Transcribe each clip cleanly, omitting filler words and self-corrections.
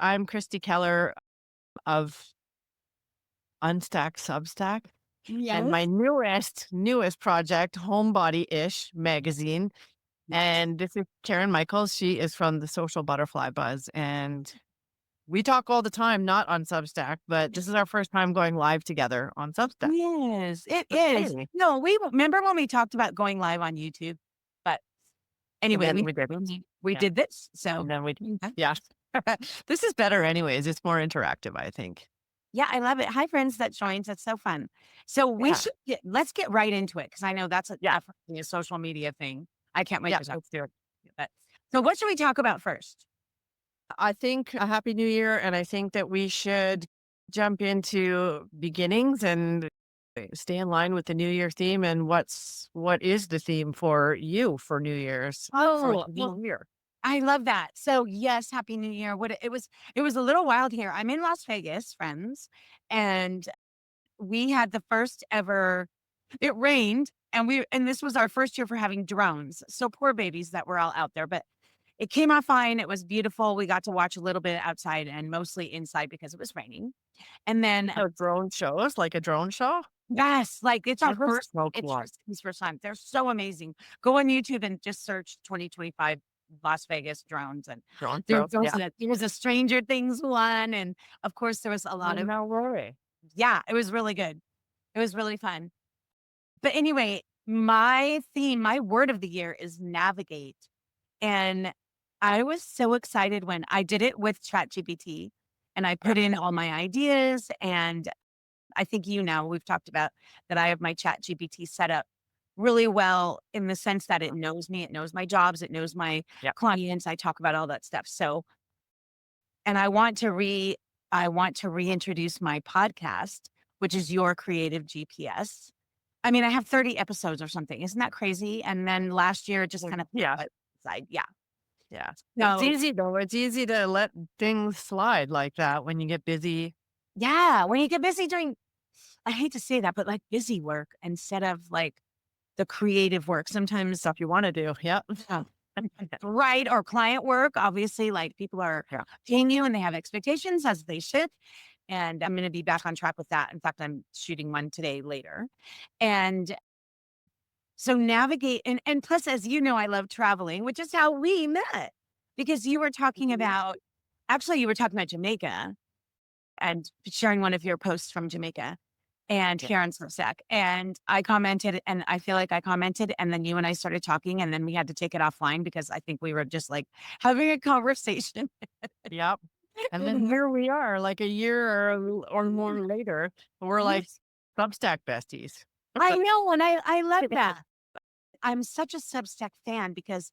I'm Kristi Keller of UnStack Substack, and my Yes. newest project, Homebody Ish magazine. Yes. And this is Karen Michaels. She is from the Social Butterfly Buzz, and we talk all the time, not on Substack, but this is our first time going live together on Substack. Yes, it is. Hey, No, we remember when we talked about going live on YouTube, but and anyway, then we we did, we yeah, did this. and So then we, yeah, yeah. This is better, anyways. It's more interactive, I think. yeah, I love it. Hi, friends that joins. That's so fun. So Yeah, let's get right into it because I know that's yeah, definitely a social media thing. I can't wait yeah. to talk Let's do it. about it. So what should we talk about first? I think a happy new year, and I think that we should jump into beginnings and stay in line with the new year theme. And what is the theme for you for New Year's for Oh, the well, new year? I love that. So yes, Happy New Year. It was a little wild here. I'm in Las Vegas, friends, and we had the first ever it rained and this was our first year for having drones. So poor babies that were all out there, but it came out fine. It was beautiful. We got to watch a little bit outside and mostly inside because it was raining. And then So drone shows, like a drone show. yes, like it's our Oh, that's first so cool. it's first time. They're so amazing. Go on YouTube and just search 2025 Las Vegas drones and Drone there show. was Yeah. a Stranger Things one and of course there was a Oh, lot of no worry. yeah, it was really good. It was really fun. But anyway, my word of the year is navigate. And I was so excited when I did it with ChatGPT and I Yeah. put in all my ideas. And I think we've talked about that I have my ChatGPT set up really well in the sense that it knows me, it knows my jobs, it knows my Yeah. clients. I talk about all that stuff. So, and I want to reintroduce my podcast, which is Your Creative GPS. I mean, I have 30 episodes or something. Isn't that crazy? And then last year, it just Like, kind of yeah. put aside. Yeah. Yeah. It's No, easy though. It's easy to let things slide like that when you get busy. yeah. When you get busy doing, I hate to say that, but like busy work instead of like the creative work. Sometimes, Stuff you want to do. Yep. uh, right. Or client work, obviously, like people are Yeah. paying you and they have expectations as they should. And I'm going to be back on track with that. In fact, I'm shooting one today later. And so navigate and plus, as you know, I love traveling, which is how we met because you were talking Mhm. about actually you were talking about Jamaica and sharing one of your posts from Jamaica and Yeah. here on Substack. And I commented and I feel like I commented and then you and I started talking and then we had to take it offline because I think we were just like having a conversation. Yep. And then here we are, like a year or more later, we're like Yes. Substack besties. I know, and I love that. I'm such a Substack fan because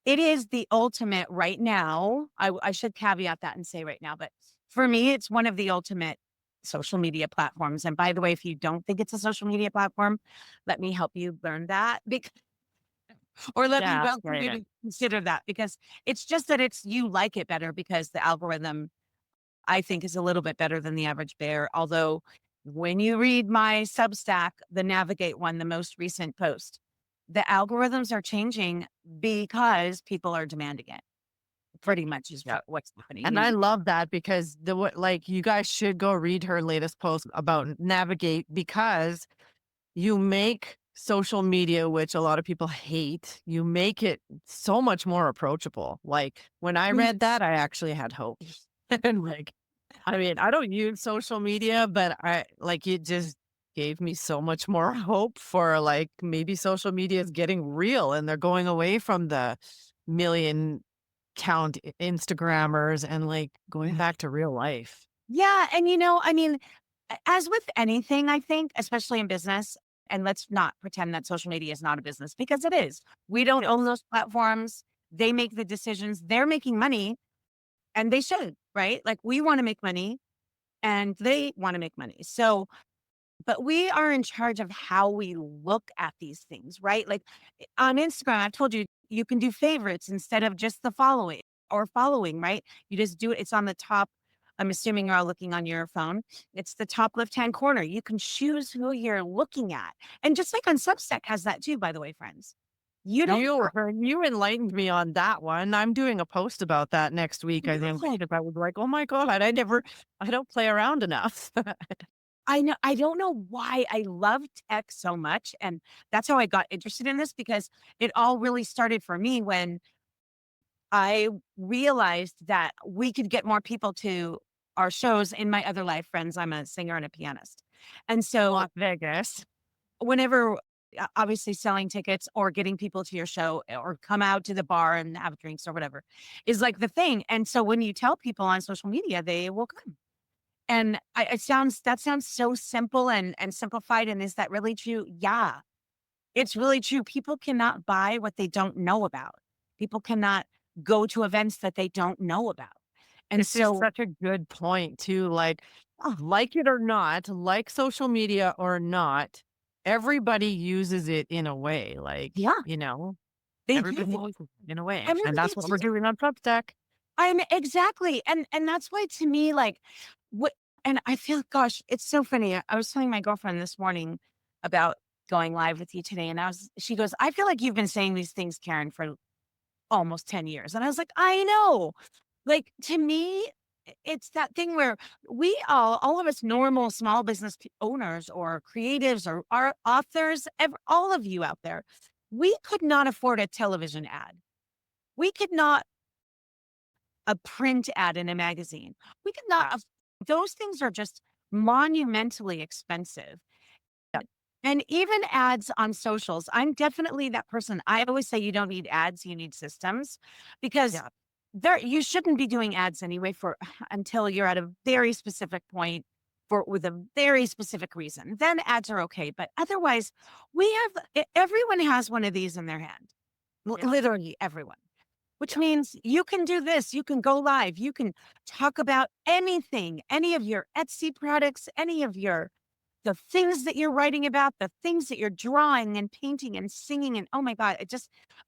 it is the ultimate right now. I should caveat that and say right now, but for me, it's one of the ultimate social media platforms. And by the way, if you don't think it's a social media platform, let me help you learn that or let me Yeah. welcome Right. you to consider that because it's just that you like it better because the algorithm I think is a little bit better than the average bear. Although when you read my Substack, the Navigate one, the most recent post, the algorithms are changing because people are demanding it. Pretty much is Yeah. what's happening. And And I love that because like you guys should go read her latest post about navigate because you make social media, which a lot of people hate, you make it so much more approachable. Like when I read yes, that, I actually had hope. And like, I mean, I don't use social media, but I like it just gave me so much more hope for like maybe social media is getting real and they're going away from the million count Instagrammers and like going back to real life. yeah. And, I mean, as with anything, I think, especially in business, and let's not pretend that social media is not a business because it is. We don't own those platforms. They make the decisions. They're making money and they should, right? Like we want to make money and they want to make money. So, but we are in charge of how we look at these things, right? Like on Instagram, I told you, you can do favorites instead of just the following, right? You just do it. It's on the top. I'm assuming you're all looking on your phone. It's the top left hand corner. You can choose who you're looking at. And just like on Substack has that too, by the way, friends. You don't You enlightened me on that one. I'm doing a post about that next week, I think, know. because I was like, "Oh my god, I don't play around enough." I don't know why I love tech so much, and that's how I got interested in this because it all really started for me when I realized that we could get more people to our shows in my other life friends. I'm a singer and a pianist. And so Las Vegas. whenever obviously selling tickets or getting people to your show or come out to the bar and have drinks or whatever is like the thing. And so when you tell people on social media, they will come. And that sounds so simple and simplified. And is that really true? Yeah, it's really true. People cannot buy what they don't know about. People cannot go to events that they don't know about. And This is so, such a good point too, oh, like it or not, like social media or not, everybody uses it in a way, yeah, they everybody do. uses it in a way, and Everybody that's what do. we're doing on Substack. I'm exactly. And that's why to me, like, what, and I feel, gosh, it's so funny. I was telling my girlfriend this morning about going live with you today. And she goes, I feel like you've been saying these things, Karen, for almost 10 years. And I was like, I know. Like to me, it's that thing where all of us normal small business owners or creatives or our authors, all of you out there, we could not afford a television ad. We could not a print ad in a magazine. We could not. Yeah, Those things are just monumentally expensive. And even ads on socials, I'm definitely that person. I always say you don't need ads, you need systems because yeah, you shouldn't be doing ads anyway for until you're at a very specific point for with a very specific reason. Then ads are okay, but otherwise everyone has one of these in their hand. yeah, Literally everyone. Which yeah, means you can do this, you can go live, you can talk about anything, any of your Etsy products, any of the things that you're writing about, the things that you're drawing and painting and singing, and oh my God,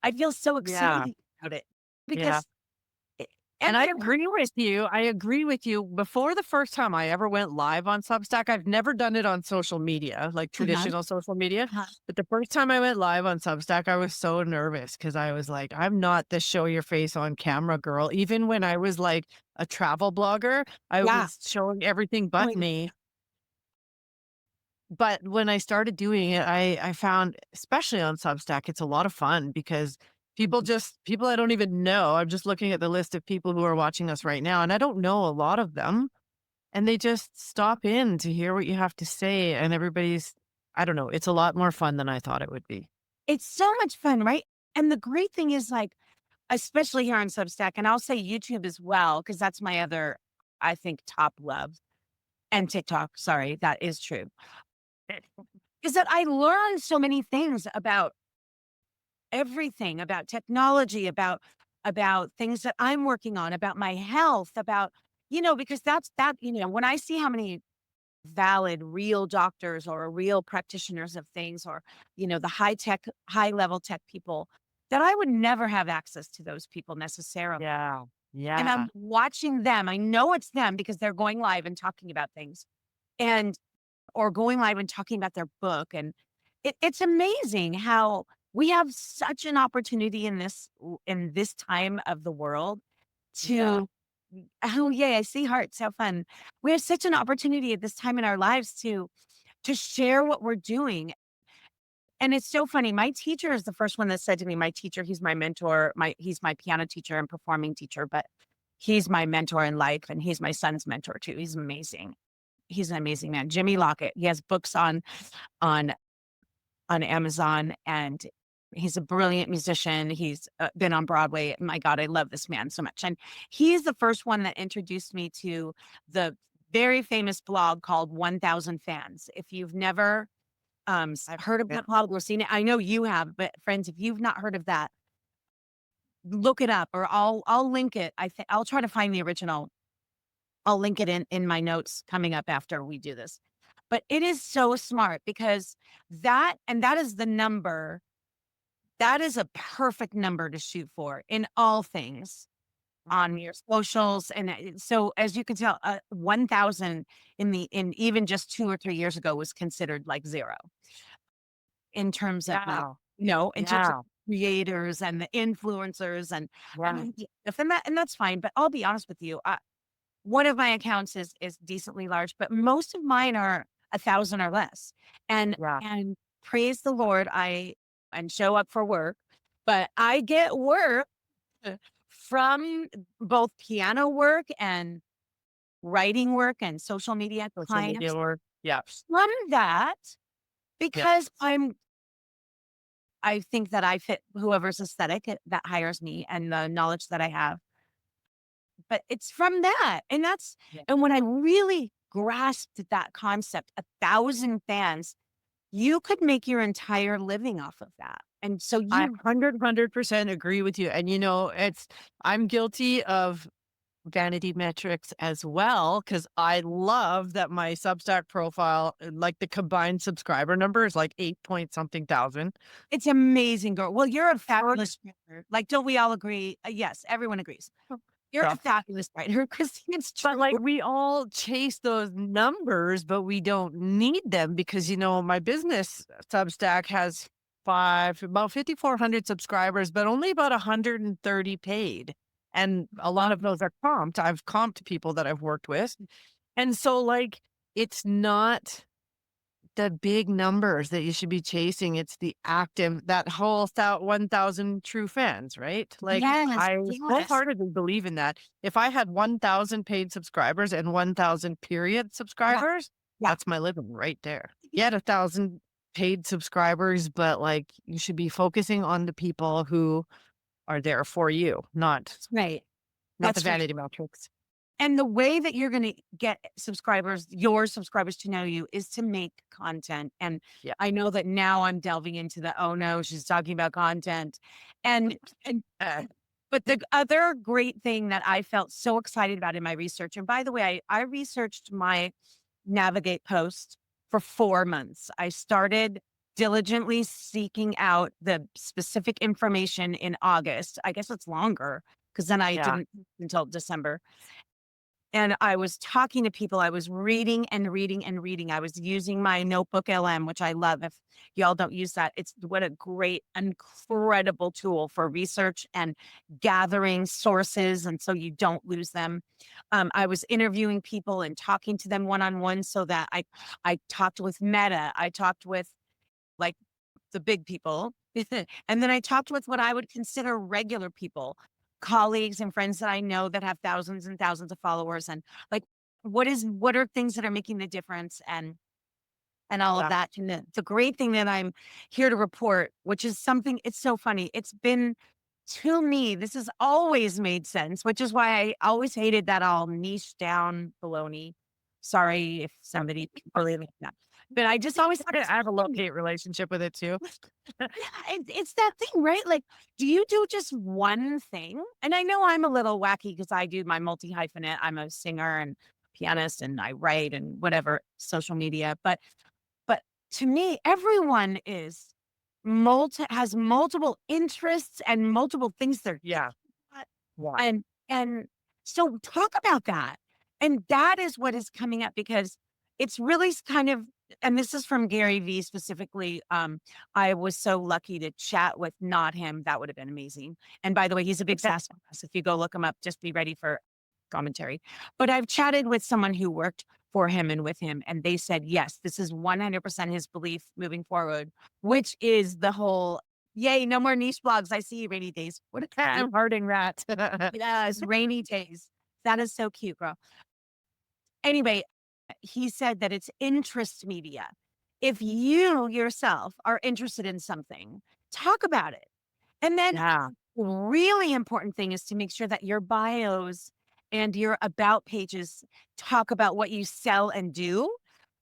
I feel so yeah, excited about it yeah. because e And I everyone agree with you. I agree with you. Before the first time I ever went live on Substack, I've never done it on social media, like uh-huh, traditional social media. uh-huh, But the first time I went live on Substack, I was so nervous because I was like, I'm not the show your face on camera girl. Even when I was like a travel blogger, I yeah, was showing everything but doing me. But when I started doing it, I found, especially on Substack, it's a lot of fun because people I don't even know. I'm just looking at the list of people who are watching us right now, and I don't know a lot of them. And they just stop in to hear what you have to say, and I don't know, it's a lot more fun than I thought it would be. it's so much fun, right? And the great thing is like, especially here on Substack, and I'll say YouTube as well, because that's my other, I think, top love. And TikTok, sorry, that is true. Is that I learned so many things about everything, about technology, about things that I'm working on, about my health, about, because when I see how many valid, real doctors or real practitioners of things or, the high level tech people, that I would never have access to those people necessarily. Yeah. And Yeah. I'm watching them. I know it's them because they're going live and talking about things. And or going live and talking about their book. And it's amazing how we have such an opportunity in this time of the world Yeah. to oh yay, I see hearts, how fun. We have such an opportunity at this time in our lives to share what we're doing. And it's so funny. My teacher is the first one that said to me, my teacher, he's my mentor, he's my piano teacher and performing teacher, but he's my mentor in life and he's my son's mentor too. He's amazing. He's an amazing man. Jimmy Lockett. He has books on on Amazon, and he's a brilliant musician. He's been on Broadway. My God, I love this man so much. And he's the first one that introduced me to the very famous blog called 1000 Fans. If you've never I've heard of yeah. that blog or seen it, I know you have, but friends, if you've not heard of that, look it up or I'll link it. I think I'll try to find the original. I'll link it in my notes coming up after we do this. But it is so smart because that is the number. That is a perfect number to shoot for in all things on your socials. And so as you can tell, 1,000 in even just 2 or 3 years ago was considered like zero in terms of like, Yeah. in terms of Yeah. creators and the influencers and Right. and that's fine. But I'll be honest with you, one of my accounts is decently large, but most of mine are 1,000 or less. Yeah. And praise the Lord, I and show up for work, but I get work uh, from both piano work and writing work and social media Social media clients work. Yeah. from that Yeah. because I think that I fit whoever's aesthetic that hires me and the knowledge that I have. But it's from that, Yeah. and when I really grasped that concept, 1,000 fans, you could make your entire living off of that, and so I you 100% agree with you. And I'm guilty of vanity metrics as well, because I love that my Substack profile, like the combined subscriber number is like 8 point something thousand. it's amazing, girl. Well, you're a For fabulous writer. Like, don't we all agree? Yes, everyone agrees. You're a fabulous writer, Christine, it's But, true. like, we all chase those numbers, but we don't need them because, my business Substack has about 5,400 subscribers, but only about 130 paid. And a lot of those are comped. I've comped people that I've worked with. And so, like, it's not the big numbers that you should be chasing. It's the active, that whole 1,000 true fans, right? Like, Yes, I yes. wholeheartedly believe in that. If I had 1,000 paid subscribers and 1,000 period Yeah, subscribers, yeah, that's my living right there. You had 1,000 paid subscribers, but like you should be focusing on the people who are there for you, right. not the That's for vanity metrics. And the way that you're gonna get your subscribers to know you is to make content. And Yeah. I know that now I'm delving into the, "Oh, no, she's talking about content." And and but the other great thing that I felt so excited about in my research, and by the way, I researched my Navigate post for 4 months. I started diligently seeking out the specific information in August. I guess it's longer because then I Yeah. didn't until December. And I was talking to people, I was reading and reading and reading. I was using my Notebook LM, which I love. If y'all don't use that, it's what a great, incredible tool for research and gathering sources. And so you don't lose them. I was interviewing people and talking to them one on one so that I talked with Meta, I talked with like the big people. And then I talked with what I would consider regular people, colleagues and friends that I know that have thousands and thousands of followers and like what are things that are making the difference and all of Yeah. that. And the great thing that I'm here to report, which is something it's so funny. It's been to me, this has always made sense, which is why I always hated that all niche down baloney. Sorry if somebody really like that. But I just always thought I it's have a funny. love-hate relationship with it too. Yeah, it's that thing, right? Like, do you do just one thing? And I know I'm a little wacky because I do my multi hyphenate. I'm a singer and pianist, and I write and whatever social media. But to me, everyone is has multiple interests and multiple things they're Yeah. at. Yeah. And so talk about that. And that is what is coming up because it's really kind of and this is from Gary Vee specifically. I was so lucky to chat with not him. That would have been amazing. And by the way, he's a big SaaS boss. If you go look him up, just be ready for commentary. But I've chatted with someone who worked for him and with him, and they said, yes, this is 100% his belief moving forward, which is the whole, yay, no more niche blogs. I see you, rainy days. What a cute. I'm harding rat. Yes, rainy days. That is so cute, girl. Anyway, he said that it's interest media. If you yourself are interested in something, talk about it. And then Yeah. really important thing is to make sure that your bios and your about pages talk about what you sell and do.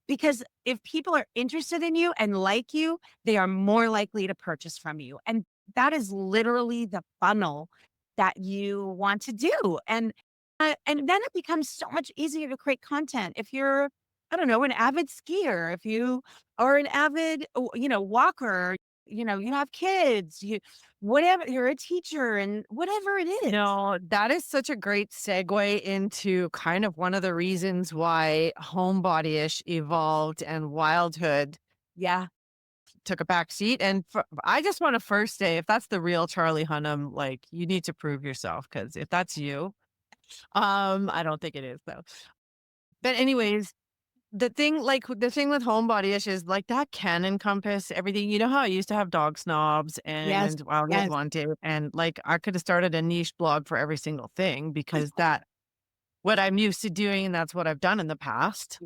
Because if people are interested in you and like you, they are more likely to purchase from you. And that is literally the funnel that you want to do. And then it becomes so much easier to create content. If you're, I don't know, an avid skier, if you are an avid, walker, you have kids, whatever, you're a teacher and whatever it is. No, that is such a great segue into kind of one of the reasons why Homebody Ish evolved and Wildhood Yeah. took a back seat. And I just want to first say, if that's the real Charlie Hunnam, like you need to prove yourself because if that's you, I don't think it is though. But anyways, the thing with homebody ish is like that can encompass everything. You know how I used to have dog snobs Yes, and wildwood yes. wanted, and like I could have started a niche blog for every single thing because that what I'm used to doing, and that's what I've done in the past.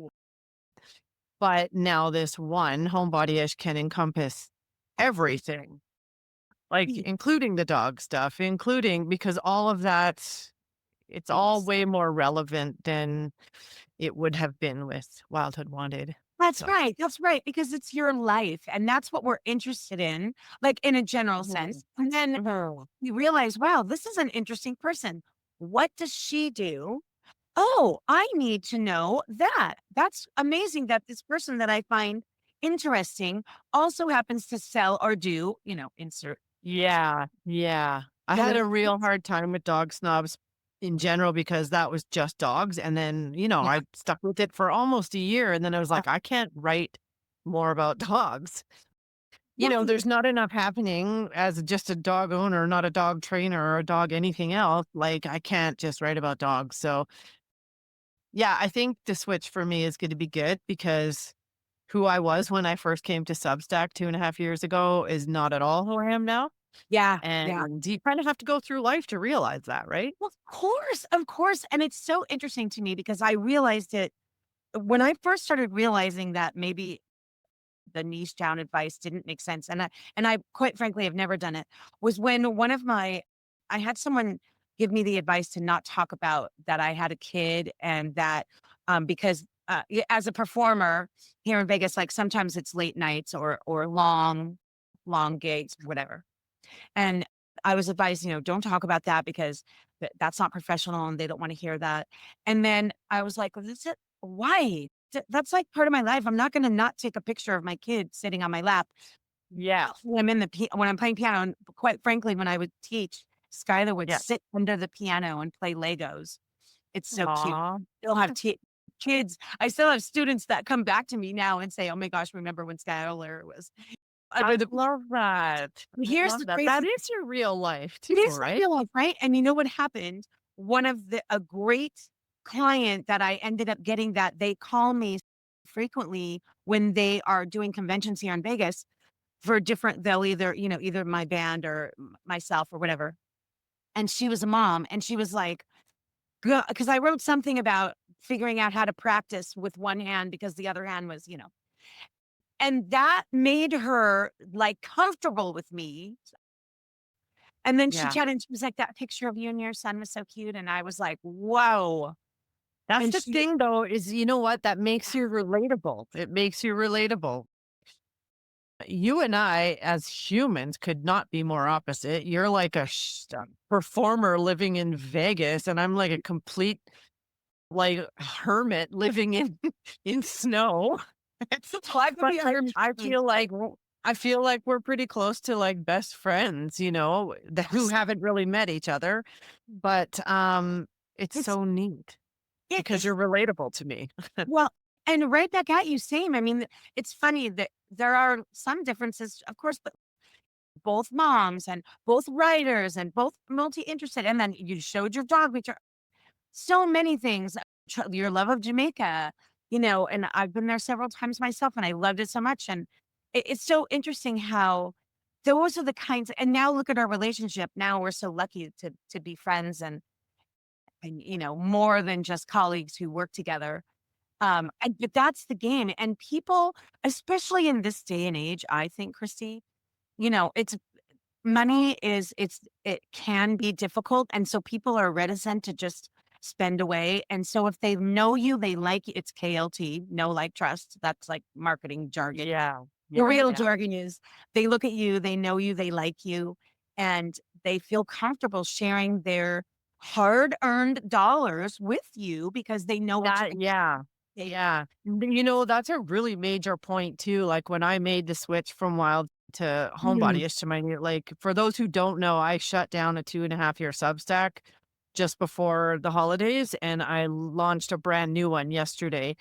But now this one homebody ish can encompass everything, like including the dog stuff, including because all of that, it's all Yes. way more relevant than it would have been with Wildhood Wanted. That's So, right, that's right, because it's your life, and that's what we're interested in, like, in a general mhm, sense, and then mhm. you realize, "Wow, this is an interesting person. What does she do? Oh, I need to know that. That's amazing that this person that I find interesting also happens to sell or do," insert Yeah, yeah. I had selling a real things. hard time with dog snobs in general because that was just dogs. And then, Yeah, I stuck with it for almost a year. And then I was yeah. like, I can't write more about dogs. Right. There's not enough happening as just a dog owner, not a dog trainer or a dog anything else. Like, I can't just write about dogs. So, yeah, I think the switch for me is going to be good because who I was when I first came to Substack 2.5 years ago is not at all who I am now. Yeah, yeah. And you kind of have to go through life to realize that, right? Well, of course, and it's so interesting to me because I realized it when I first started realizing that maybe the niche down advice didn't make sense, and I quite frankly have never done it, was when I had someone give me the advice to not talk about that I had a kid and that, because, as a performer here in Vegas, like, sometimes it's late nights or long gigs, whatever. And I was advised, don't talk about that because that's not professional and they don't want to hear that. And then I was like, well, that's it. Why? That's like part of my life. I'm not going to not take a picture of my kid sitting on my lap Yeah. when when I'm playing piano. And quite frankly, when I would teach, Skylar would Yeah. sit under the piano and play Legos. It's so cute. Aw. Still have kids. I still have students that come back to me now and say, "Oh my gosh, remember when Skylar was I under the?" love that. I Here's love the that. That crazy. is your real life too, It is right? real life, right? And you know what happened? A great client that I ended up getting that they call me frequently when they are doing conventions here in Vegas for different they'll either my band or myself or whatever. And she was a mom and she was like, because I wrote something about figuring out how to practice with one hand because the other hand was, and that made her like comfortable with me. And then she Yeah. chatted and she was like, "That picture of you and your son was so cute." And I was like, "Whoa." That's And the she thing though, is you know what? That makes you relatable. It makes you relatable. You and I, as humans, could not be more opposite. You're like a performer living in Vegas, and I'm like a complete like hermit living in in snow. well, I could But be I understood. feel like we're pretty close to like best friends, who Yes. haven't really met each other. But it's It's so neat it because is you're relatable to me. well, and right back at you, same. I mean, it's funny that there are some differences, of course, but both moms and both writers and both multi-interested. And then you showed your dog picture. So many things. Your love of Jamaica, and I've been there several times myself and I loved it so much. And it's so interesting how those are the kinds and now look at our relationship. Now we're so lucky to be friends and more than just colleagues who work together. But that's the game. And people, especially in this day and age, I think, Kristi, it's money it can be difficult, and so people are reticent to just spend away, and so if they know you, they like you it's KLT, know, like, trust, that's, like, marketing jargon. Yeah. The Yeah. real Yeah. jargon is they look at you, they know you, they like you, and they feel comfortable sharing their hard-earned dollars with you because they know what you That yeah. they Yeah. That's a really major point too. Like when I made the switch from wild to Mm, homebody-ish to my new like for those who don't know, I shut down a 2.5 year Substack just before the holidays and I launched a brand new one yesterday.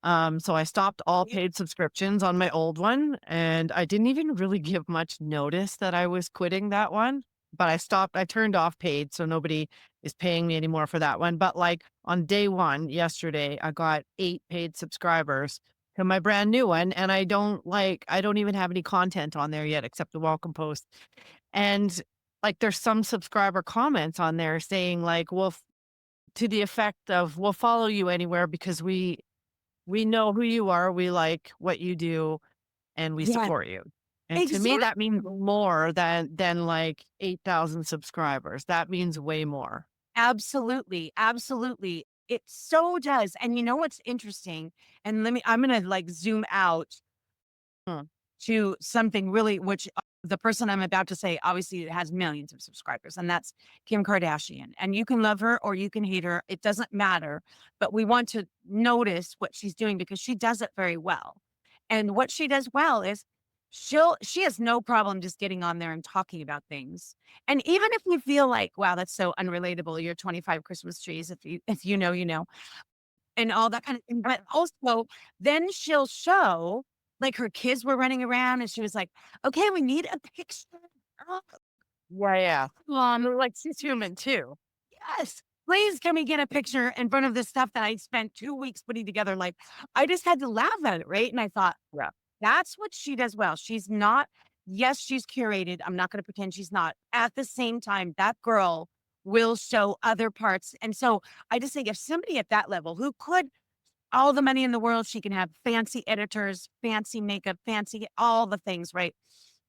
So I stopped all paid subscriptions on my old one, and I didn't even really give much notice that I was quitting that one. But I turned off paid, so nobody is paying me anymore for that one. But like on day one, yesterday, I got 8 paid subscribers to my brand new one. And I don't even have any content on there yet except the welcome post. And like there's some subscriber comments on there saying like, well, to the effect of, we'll follow you anywhere because we know who you are, we like what you do, and we Yeah, support you. And to me, exactly. that means more than like 8,000 subscribers. That means way more. Absolutely, absolutely. It so does. And you know what's interesting? And I'm gonna like zoom out Hmm. to something really, which the person I'm about to say obviously has millions of subscribers, and that's Kim Kardashian. And you can love her or you can hate her, it doesn't matter. But we want to notice what she's doing because she does it very well. And what she does well is she has no problem just getting on there and talking about things. And even if you feel like, wow, that's so unrelatable, your 25 Christmas trees, if you know, you know, and all that kind of thing. But also, then she'll show, like, her kids were running around and she was like, "Okay, we need a picture." Oh, Yeah, yeah. um, Like she's human too. yes. Please can we get a picture in front of this stuff that I spent 2 weeks putting together? Like, I just had to laugh at it, right? And I thought, Yeah. that's what she does well. She's not, yes, she's curated. I'm not gonna pretend she's not. At the same time, that girl will show other parts. And so I just think if somebody at that level who could all the money in the world. She can have fancy editors, fancy makeup, fancy all the things, right?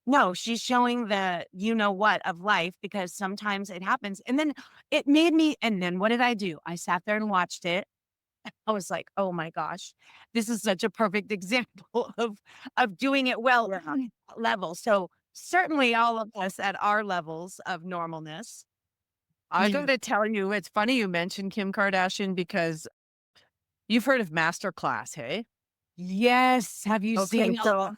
No, she's showing the you know what of life because sometimes it happens. And then it made me, and then what did I do? I sat there and watched it. I was like, oh my gosh, this is such a perfect example of doing it well Yeah. level. So certainly all of us at our levels of normalness. I Yeah. gotta tell you, it's funny you mentioned Kim Kardashian because you've heard of Masterclass, hey? Yes. Have you Okay, seen? so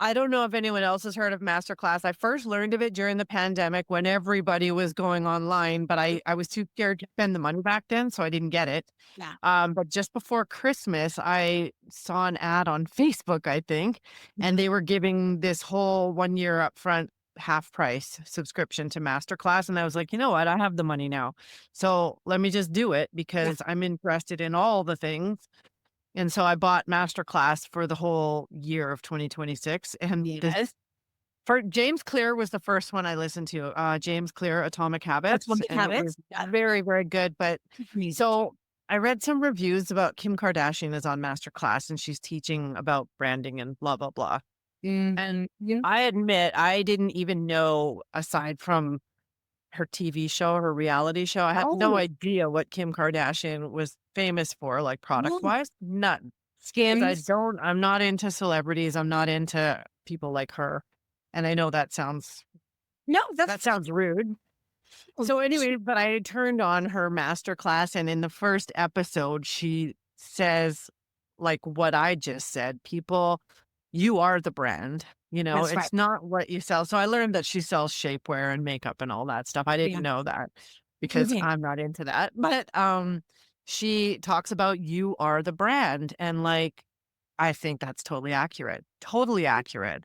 I don't know if anyone else has heard of Masterclass. I first learned of it during the pandemic when everybody was going online, but I was too scared to spend the money back then, so I didn't get it. Yeah. But just before Christmas, I saw an ad on Facebook, I think, and they were giving this whole 1 year upfront half price subscription to Masterclass. And I was like, you know what? I have the money now. So let me just do it Yeah. because I'm interested in all the things. And so I bought Masterclass for the whole year of 2026, and the Yes. for James Clear was the first one I listened to, James Clear, Atomic That's Habits, what and it was habits. Yeah. very, very good, but Me. so I read some reviews about Kim Kardashian is on Masterclass, and she's teaching about branding and blah, blah, blah, and Yeah. I admit I didn't even know, aside from her TV show, her reality show, I have no Oh, idea what Kim Kardashian was famous for, like, no. product-wise, none. 'Cause Skims. I'm not into celebrities, I'm not into people like her, and I know No, that that's sounds rude. So anyway, but I turned on her masterclass, and in the first episode, she says, like, what I just said, people, you are the brand, that's right. it's not what you sell. So I learned that she sells shapewear and makeup and all that stuff. I didn't Yeah. know that because Mhm. I'm not into that. But she talks about you are the brand, and like I think that's totally accurate. Totally accurate.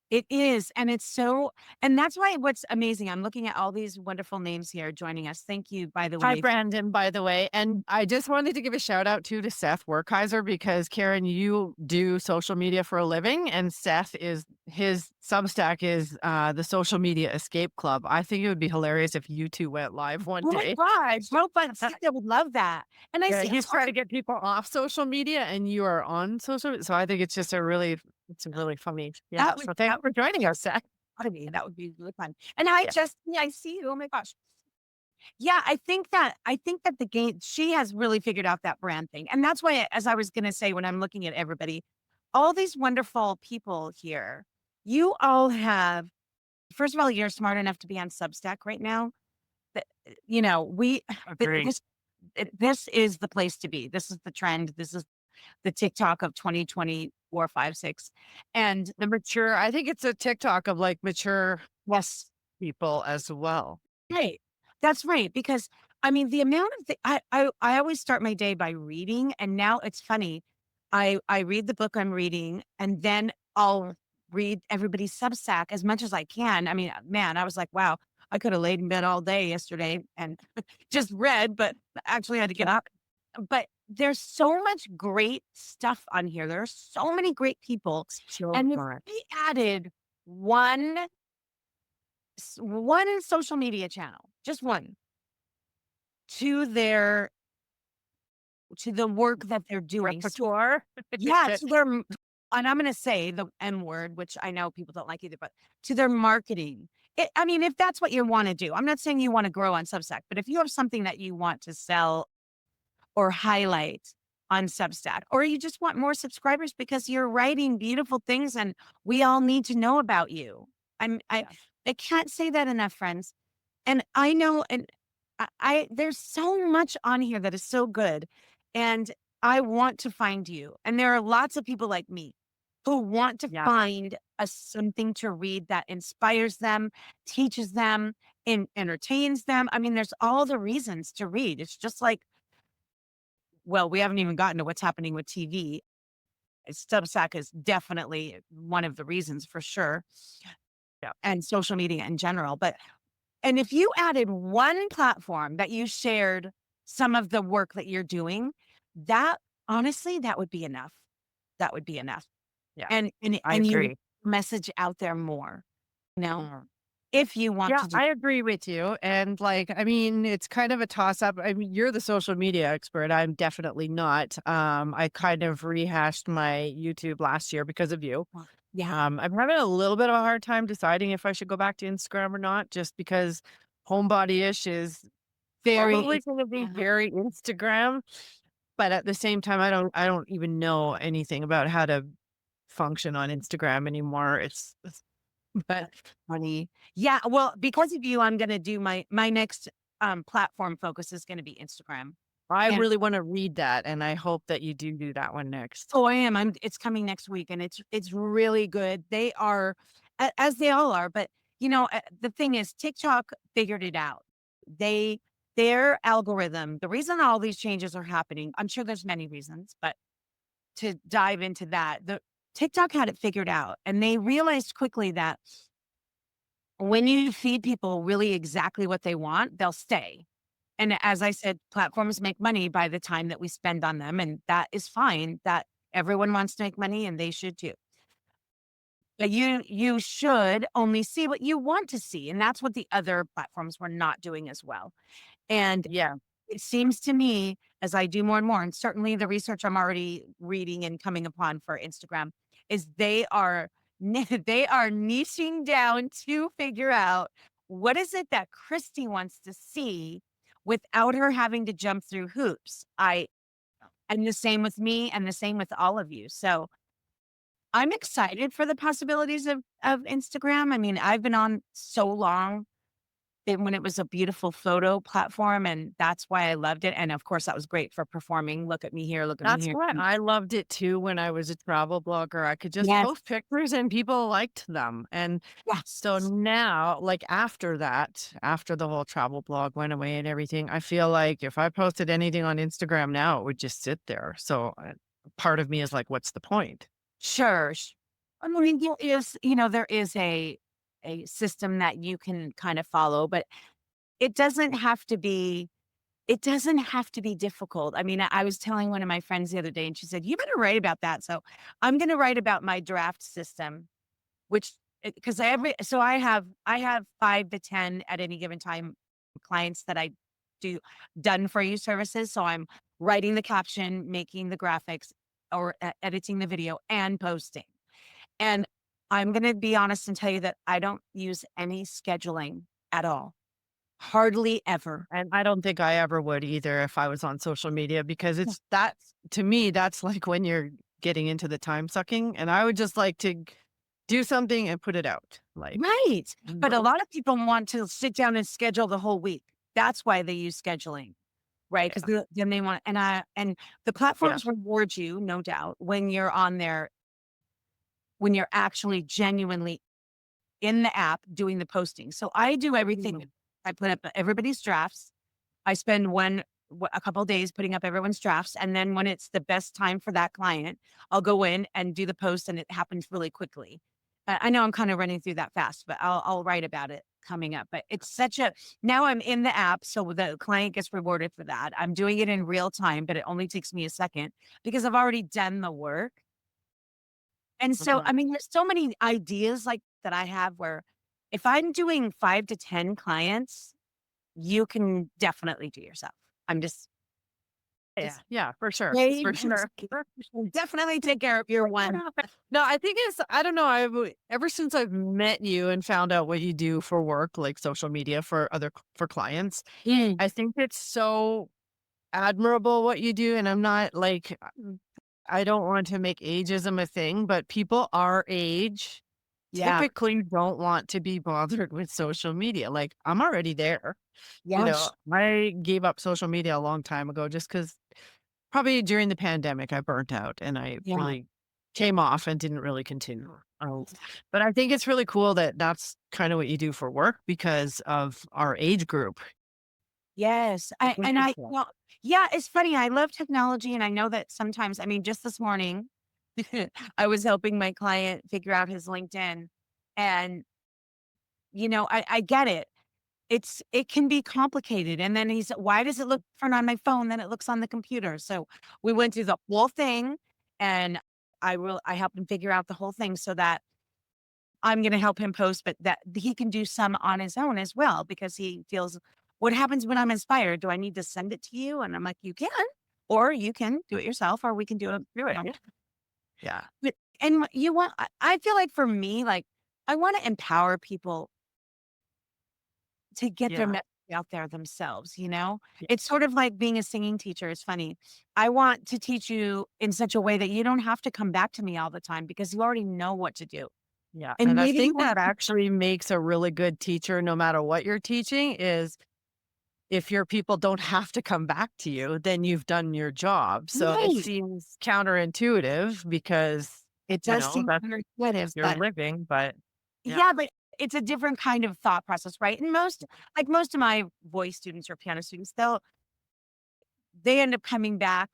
It is, and it's so, and that's why what's amazing, I'm looking at all these wonderful names here joining us. Thank you, by the Hi, way. Brandon, by the way. And I just wanted to give a shout out too to Seth Werkheiser because Karen, you do social media for a living, and Seth is his Substack is the Social Media Escape Club. I think it would be hilarious if you two went live one Oh my day. gosh, so fun. See, I would love that. And I Yeah, see he's trying to get people off social media, and you are on social. So I think it's a really funny. Yeah. that would So thanks that for joining us, Seth. would be that would be really fun. And I Yeah. just yeah, I see you. Oh my gosh. Yeah, I think that the game she has really figured out that brand thing. And that's why as I was gonna say when I'm looking at everybody, all these wonderful people here, you all have first of all, you're smart enough to be on Substack right now. That we Agree. this is the place to be. This is the trend. This is the TikTok of 2024, 5, 6. And I think it's a TikTok of like mature yes, people as well. right. That's right. Because I mean, the amount of I always start my day by reading, and now it's funny. I read the book I'm reading, and then I'll read everybody's Substack as much as I can. I mean, man, I was like, wow, I could have laid in bed all day yesterday and just read, but actually had to get up. But there's so much great stuff on here. There are so many great people. So And if much. we added one social media channel, just one, to their to the work that they're doing. Repertoire. Yeah, That to their and I'm gonna say the M word, which I know people don't like either, but to their marketing. I mean, if that's what you wanna do, I'm not saying you wanna grow on Substack, but if you have something that you want to sell or highlight on Substack, or you just want more subscribers because you're writing beautiful things and we all need to know about you. I'm yeah. I can't say that enough, friends. And I know, and I there's so much on here that is so good, and I want to find you. And there are lots of people like me who want to Yeah. find a something to read that inspires them, teaches them, and entertains them. I mean, there's all the reasons to read. It's just like, well, we haven't even gotten to what's happening with TV. Substack is definitely one of the reasons for sure, Yeah. and social media in general. But and if you added one platform that you shared some of the work that you're doing, that honestly, that would be enough. That would be enough. Yeah. And I and you agree. message out there more, you know, Mm. if you want Yeah, to do. I agree with you. And like, I mean, it's kind of a toss up. I mean, you're the social media expert. I'm definitely not. I kind of rehashed my YouTube last year because of you. Yeah, I'm having a little bit of a hard time deciding if I should go back to Instagram or not, just because Homebody Ish is very probably going to be yeah. very Instagram. But at the same time, I don't even know anything about how to function on Instagram anymore. But Funny. Yeah, well, because of you, I'm gonna do my next platform focus is gonna be Instagram. I And really want to read that, and I hope that you do that one next. oh, I am. It's coming next week and it's really good. They are as they all are, but the thing is TikTok figured it out. They their algorithm, the reason all these changes are happening, I'm sure there's many reasons, but to dive into that, the TikTok had it figured out and they realized quickly that when you feed people really exactly what they want, they'll stay. And as I said, platforms make money by the time that we spend on them, and that is fine. That everyone wants to make money and they should too. But you should only see what you want to see. And that's what the other platforms were not doing as well. And Yeah. it seems to me as I do more and more, and certainly the research I'm already reading and coming upon for Instagram, is they are they are niching down to figure out what is it that Kristi wants to see without her having to jump through hoops. And the same with me and the same with all of you. So I'm excited for the possibilities of Instagram. I mean, I've been on so long when it was a beautiful photo platform, and that's why I loved it, and of course, that was great for performing, "Look at me here, look at me That's here." what I loved it too when I was a travel blogger. I could just Yes, post pictures and people liked them. And so yes. now, like after that, after the whole travel blog went away and everything, I feel like if I posted anything on Instagram now, it would just sit there. So part of me is like, what's the point? Sure, I mean, there is a system that you can kind of follow, but it doesn't have to be it doesn't have to be difficult. I mean, I was telling one of my friends the other day, and she said, "You better write about that." So, I'm gonna write about my draft system. Which because I have 5 to 10 at any given time clients that I do done for you services, so I'm writing the caption, making the graphics, or editing the video and posting. And I'm gonna be honest and tell you that I don't use any scheduling at all. Hardly ever. And I don't think I ever would either if I was on social media because Yeah. it's that's to me, that's like when you're getting into the time sucking. And I would just like to do something and put it out. Like, Right. But a no, lot of people want to sit down and schedule the whole week. That's why they use scheduling. Right, yeah, because then they want and the yeah, platforms reward you, no doubt, when you're on there, when you're actually genuinely in the app doing the posting. So I do everything. mhm, I put up everybody's drafts. I spend a couple of days putting up everyone's drafts. And then when it's the best time for that client, I'll go in and do the post and it happens really quickly. I know I'm kind of running through that fast, but I'll write about it coming up. But it's such a, now I'm in the app. So the client gets rewarded for that. I'm doing it in real time, but it only takes me a second because I've already done the work. And so, Mhm. I mean, there's so many ideas like that I have where if I'm doing 5 to 10 clients, you can definitely do yourself. I'm Yeah, just yeah, for sure, way for sure. definitely take care of your one. No, I think it's I don't know, ever since I've met you and found out what you do for work, like social media for for clients, Mm, I think it's so admirable what you do, and I'm not like I don't want to make ageism a thing, but people our age yeah. typically don't want to be bothered with social media. Like, I'm already there. Yes. I gave up social media a long time ago just because probably during the pandemic I burnt out and I Yeah. really came off and didn't really continue. But I think it's really cool that that's kind of what you do for work because of our age group. Yes. I I think and it's I well, yeah, it's funny. I love technology and I know that sometimes, I mean, just this morning, I was helping my client figure out his LinkedIn and I get it. It can be complicated. And then he's, why does it look different on my phone than it looks on the computer? So we went through the whole thing and I helped him figure out the whole thing so that I'm gonna help him post, but that he can do some on his own as well because he feels, what happens when I'm inspired? Do I need to send it to you? And I'm like, you can, or you can do it yourself, or we can do it. do it. Yeah. Yeah. But and you want I feel like for me, like I want to empower people to get their Yeah. message out there themselves, you know? Yeah. It's sort of like being a singing teacher. It's funny. I want to teach you in such a way that you don't have to come back to me all the time because you already know what to do. Yeah. And And I maybe you think want that actually makes a really good teacher no matter what you're teaching is if your people don't have to come back to you, then you've done your job. So it right. seems counterintuitive because, It does seem that's counterintuitive, your but living, but yeah. yeah, but it's a different kind of thought process, right? And most of my voice students or piano students, they end up coming back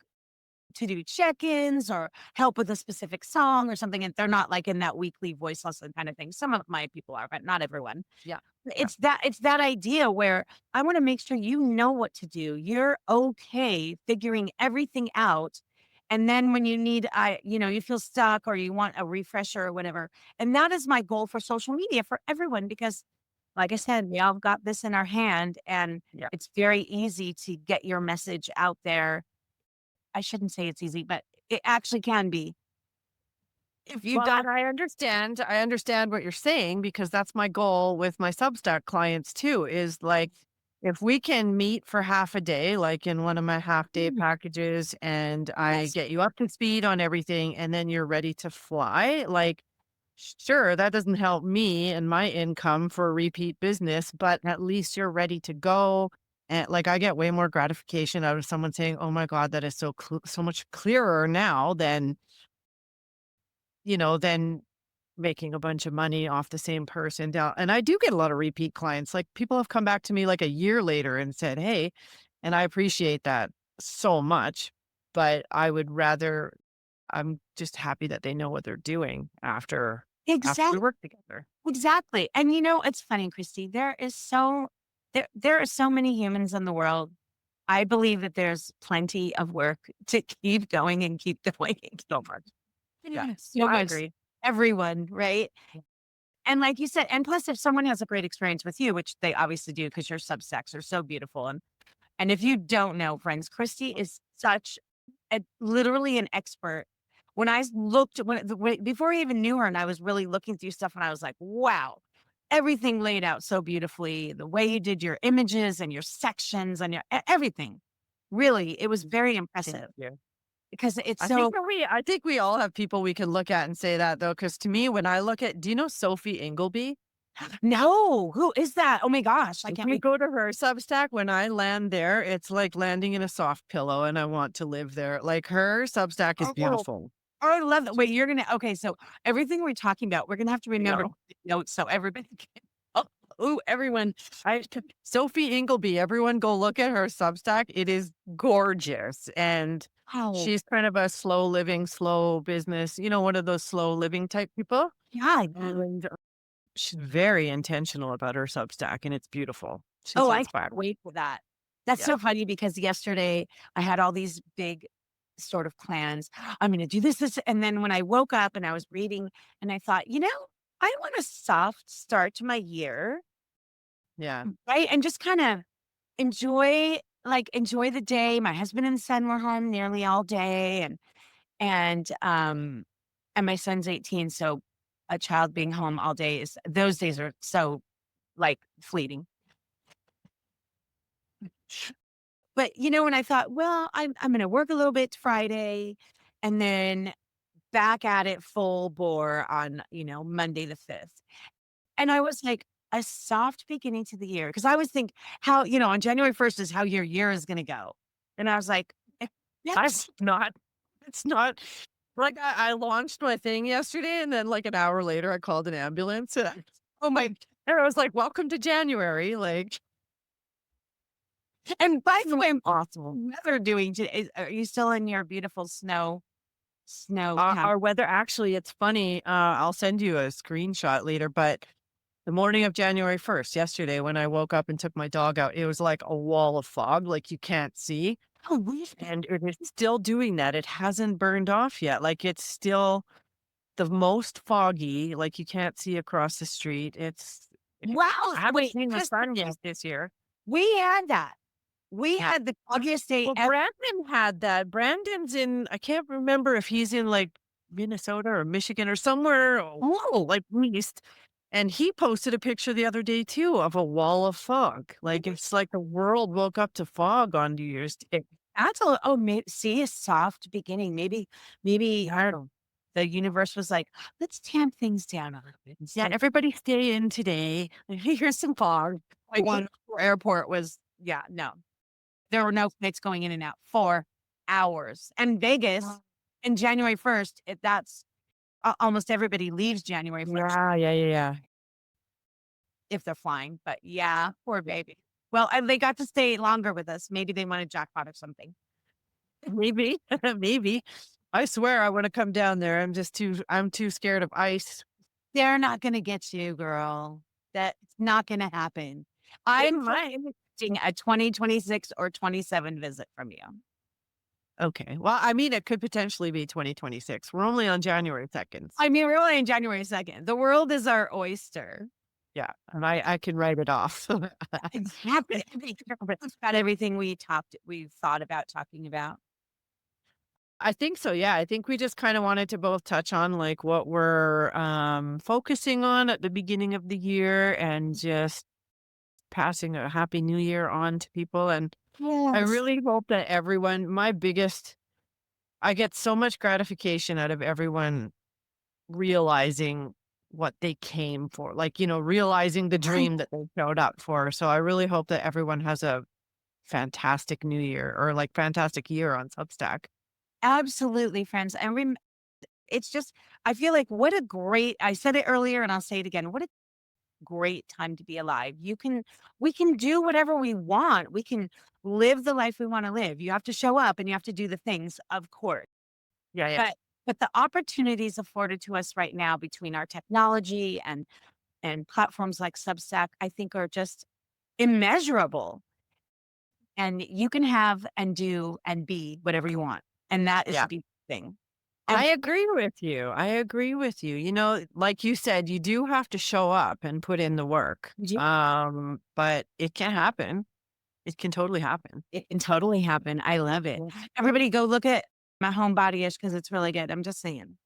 to do check-ins or help with a specific song or something, and they're not like in that weekly voice lesson kind of thing. Some of my people are, but not everyone. Yeah. Yeah. It's that idea where I want to make sure you know what to do. You're okay figuring everything out. And then when you need you feel stuck or you want a refresher or whatever. And that is my goal for social media for everyone because like I said, we all got this in our hand and Yeah. it's very easy to get your message out there. I shouldn't say it's easy, but it actually can be. If you Well, don't and I understand what you're saying because that's my goal with my Substack clients too, is like if we can meet for half a day, like in one of my half day Mm, packages, and I yes, get you up to speed on everything and then you're ready to fly, like sure, that doesn't help me and my income for repeat business, but at least you're ready to go. And like I get way more gratification out of someone saying, "Oh my God, that is so much clearer now than than making a bunch of money off the same person down." And I do get a lot of repeat clients. Like people have come back to me like a year later and said, "Hey," and I appreciate that so much, but I'm just happy that they know what they're doing after we exactly. work together. Exactly. And it's funny, Christy, there are so many humans in the world. I believe that there's plenty of work to keep going and keep going. So much. Yeah, So I much. agree. Everyone, right? Yeah. And like you said, and plus if someone has a great experience with you, which they obviously do because your Substacks are so beautiful. And if you don't know, friends, Christy is such literally an expert. When I looked before I even knew her and I was really looking through stuff and I was like, wow, everything laid out so beautifully. The way you did your images and your sections and everything. Really, it was very Thank impressive you. because it's so I think we all have people we can look at and say that though, because to me, when I look at, do you know Sophie Ingleby? no, who is that? Oh my gosh, I If can't you wait. go to her Substack, when I land there, it's like landing in a soft pillow and I want to live there. Like her Substack is Oh, beautiful. I love that. Wait, you're gonna okay, so everything we're talking about, we're gonna have to You remember know? notes so everybody can. Ooh, everyone, Sophie Ingleby, everyone go look at her Substack. It is gorgeous. And Oh, she's kind of a slow living, slow business, one of those slow living type people. yeah. And she's very intentional about her Substack and it's beautiful. She's Oh, I can't inspiring. wait for that. That's Yeah. so funny because yesterday I had all these big sort of plans. I'm going to do this. And then when I woke up and I was reading and I thought, I want a soft start to my year, Yeah. right? And just kind of enjoy the day. My husband and son were home nearly all day and my son's 18. So a child being home all day those days are so like fleeting. But, when I thought, well, I'm gonna work a little bit Friday and then back at it full bore on, Monday the 5th. And I was like, a soft beginning to the year because I always think how, on January 1st is how your year is gonna go. And I was like, I've yes. not, it's not like I launched my thing yesterday and then like an hour later I called an ambulance. Oh my, and I was like, welcome to January. Like, And by the way, awesome. weather doing today, are you still in your beautiful snow town? Our weather, actually, it's funny. I'll send you a screenshot later, but the morning of January 1st, yesterday, when I woke up and took my dog out, it was like a wall of fog, like you can't see. Oh, really? And it is still doing that. It hasn't burned off yet. Like it's still the most foggy, like you can't see across the street. Wow. I haven't Wait, seen the just sun yet this year. we had that. We Yeah. had the foggiest day Well, ever. Brandon had that. Brandon's in, I can't remember if he's in like Minnesota or Michigan or somewhere, like east. And he posted a picture the other day too of a wall of fog. Like it's like the world woke up to fog on New Year's Day. That's see a soft beginning. Maybe I don't know. The universe was like, let's tamp things down a little bit. Yeah, Instead, everybody stay in today. Here's some fog. Like, one airport was, yeah, no, there were no flights going in and out for hours. And Vegas, in January 1st, that's almost everybody leaves January 1st yeah, yeah, yeah, yeah. if they're flying. But yeah, poor baby. Well, and they got to stay longer with us. Maybe they wanted jackpot or something. Maybe, maybe. I swear I want to come down there. I'm too scared of ice. They're not gonna get you, girl. That's not gonna happen. They I'm might. expecting a 2026 or 27 visit from you. Okay. Well, I mean, it could potentially be 2026. We're only on January 2nd. I mean, we're only in January 2nd. The world is our oyster. Yeah. And I can write it off. Exactly. About everything we thought about talking about. I think so. Yeah. I think we just kind of wanted to both touch on like what we're focusing on at the beginning of the year and just passing a happy new year on to people. And I Yes. really hope that I get so much gratification out of everyone realizing what they came for, like, realizing the Right. dream that they showed up for. So I really hope that everyone has a fantastic new year or like fantastic year on Substack. Absolutely, friends. And it's just, I feel like I said it earlier and I'll say it again. What a great time to be alive. We can do whatever we want. We can live the life we want to live. You have to show up and you have to do the things, of course. Yeah, yeah. But the opportunities afforded to us right now between our technology and platforms like Substack, I think are just immeasurable. And you can have and do and be whatever you want. And that is Yeah. the beautiful thing. I And agree with you. I agree with you. Like you said, you do have to show up and put in the work. But it can happen. It can totally happen. it can totally happen. I love it. Yeah. Everybody go look at my Homebody Ish because it's really good. I'm just saying.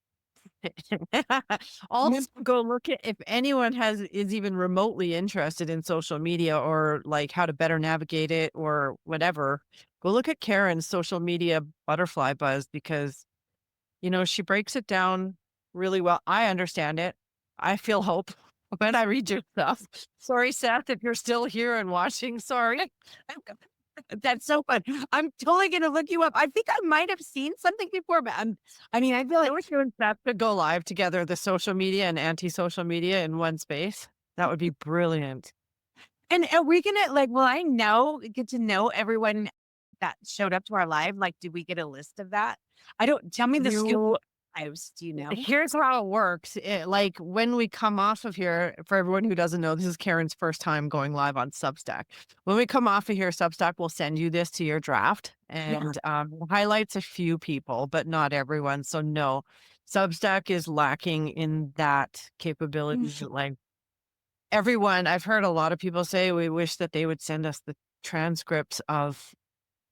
Also, go look at if anyone is even remotely interested in social media or like how to better navigate it or whatever. Go look at Karen's social media butterfly buzz because she breaks it down really well. I understand it. I feel hope when I read your stuff. Sorry, Seth, if you're still here and watching. Sorry. That's so fun. I'm totally gonna look you up. I think I might have seen something before, but I mean, I feel I like wish you and Seth could go live together, the social media and anti-social media in one space. That would be brilliant. And are we gonna like, will I get to know everyone that showed up to our live? Like, did we get a list of that? I don't tell me the scoop You lives. Do you know? Here's how it works. Like when we come off of here, for everyone who doesn't know, this is Karen's first time going live on Substack. When we come off of here, Substack will send you this to your draft Yeah. and highlights a few people, but not everyone. So no, Substack is lacking in that capability. Like everyone, I've heard a lot of people say we wish that they would send us the transcripts of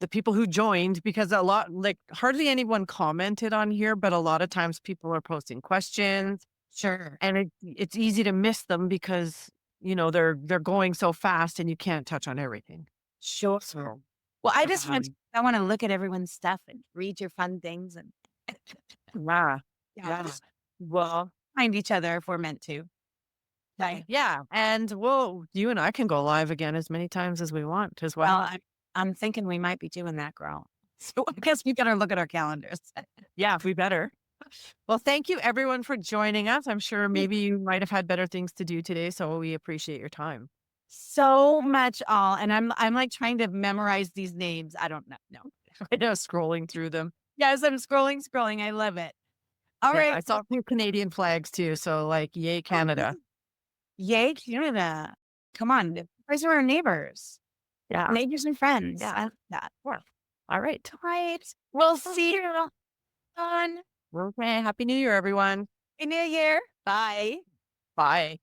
the people who joined because a lot like hardly anyone commented on here, but a lot of times people are posting questions Sure. and it's easy to miss them because they're going so fast and you can't touch on everything. Sure. So Well, um, I want to look at everyone's stuff and read your fun things and yeah, yeah, yeah. just Well, find each other if we're meant to. Okay. yeah, and you and I can go live again as many times as we want as well. Well, I'm thinking we might be doing that, girl. So I guess we better look at our calendars. Yeah, we better. Well, thank you everyone for joining us. I'm sure maybe you might have had better things to do today, so we appreciate your time. So much all, and I'm like trying to memorize these names. I don't know. No. I know scrolling through them. Yes, I'm scrolling. I love it. All Yeah, right. I saw a few Canadian flags too, so like yay Canada. Yay, Canada. Come on. Those are our neighbors. Yeah. Neighbors and friends. Yeah. I love that. Yeah. All right. All right. We'll see you on Okay. Happy New Year, everyone. Happy New Year. Bye. Bye.